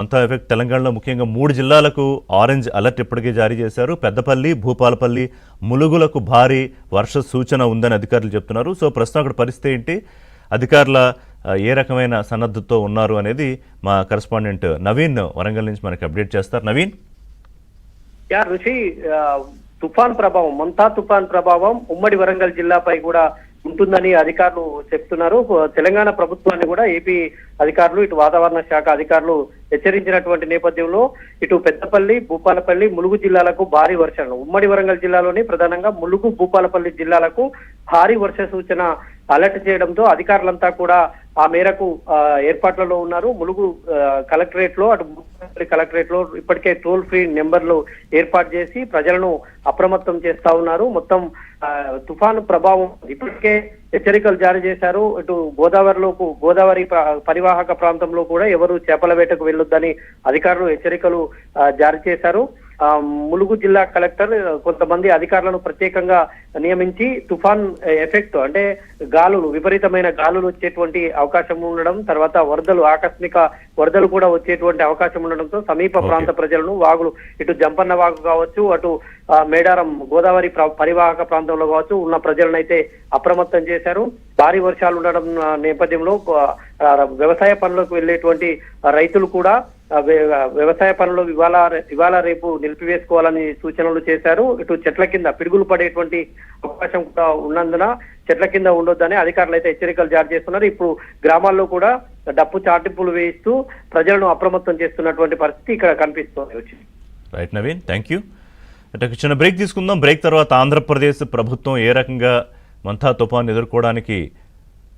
మంతా effect తెలంగాణలో ముఖ్యంగా 3 జిల్లాలకు ఆరెంజ్ అలర్ట్ ఇప్పటికే జారీ చేశారు. పెద్దపల్లి, భూపాలపల్లి, ములుగులకు భారీ వర్ష సూచన ఉందని అధికారులు చెప్తున్నారు. సో ప్రస్తుతం అక్కడ పరిస్థితి ఏంటి, అధికారుల ఏ రకమైన సన్నద్ధతో ఉన్నారు అనేది మా కరెస్పాండెంట్ నవీన్ వరంగల్ నుంచి మనకి అప్డేట్ చేస్తారు. నవీన్. రుషి, తుఫాన్ ప్రభావం, మంతా తుఫాన్ ప్రభావం ఉమ్మడి వరంగల్ జిల్లాపై కూడా ఉంటుందని అధికారులు చెప్తున్నారు. తెలంగాణ ప్రభుత్వాన్ని కూడా ఏపీ అధికారులు, ఇటు వాతావరణ శాఖ అధికారులు హెచ్చరించినటువంటి నేపథ్యంలో ఇటు పెద్దపల్లి, భూపాలపల్లి, ములుగు జిల్లాలకు భారీ వర్షాలు, ఉమ్మడి వరంగల్ జిల్లాలోని ప్రధానంగా ములుగు, భూపాలపల్లి జిల్లాలకు భారీ వర్ష సూచన అలర్ట్ చేయడంతో అధికారులంతా కూడా ఆ మేరకు ఏర్పాట్లలో ఉన్నారు. ములుగు కలెక్టరేట్ లో, అటు కలెక్టరేట్ లో ఇప్పటికే టోల్ ఫ్రీ నెంబర్లు ఏర్పాటు చేసి ప్రజలను అప్రమత్తం చేస్తా ఉన్నారు. మొత్తం తుఫాను ప్రభావం ఇప్పటికే హెచ్చరికలు జారీ చేశారు. ఇటు గోదావరి పరివాహక ప్రాంతంలో కూడా ఎవరు చేపల వేటకు వెళ్ళొద్దని అధికారులు హెచ్చరికలు జారీ చేశారు. ములుగు జిల్లా కలెక్టర్ కొంతమంది అధికారులను ప్రత్యేకంగా నియమించి తుఫాన్ ఎఫెక్ట్ అంటే గాలులు, విపరీతమైన గాలులు వచ్చేటువంటి అవకాశం ఉండడం, తర్వాత ఆకస్మిక వరదలు కూడా వచ్చేటువంటి అవకాశం ఉండడంతో సమీప ప్రాంత ప్రజలను వాగులు, ఇటు జంపన్న వాగు కావచ్చు, అటు మేడారం గోదావరి పరివాహక ప్రాంతంలో కావచ్చు ఉన్న ప్రజలను అయితే అప్రమత్తం చేశారు. భారీ వర్షాలు ఉండడం నేపథ్యంలో వ్యవసాయ పనులకు వెళ్లేటువంటి రైతులు కూడా వ్యవసాయ పనులు ఇవాళ రేపు నిలిపివేసుకోవాలని సూచనలు చేశారు. ఇటు చెట్ల కింద పిడుగులు పడేటువంటి అవకాశం కూడా ఉన్నందున చెట్ల కింద ఉండొద్దని అధికారులు అయితే హెచ్చరికలు జారీ చేస్తున్నారు. ఇప్పుడు గ్రామాల్లో కూడా డప్పు చాటింపులు వేయిస్తూ ప్రజలను అప్రమత్తం చేస్తున్నటువంటి పరిస్థితి ఇక్కడ కనిపిస్తోంది. Right Naveen, thank you. అంటే చిన్న బ్రేక్ తీసుకుందాం. బ్రేక్ తర్వాత ఆంధ్రప్రదేశ్ ప్రభుత్వం ఏ రకంగా మంతా తుఫాను ఎదుర్కోవడానికి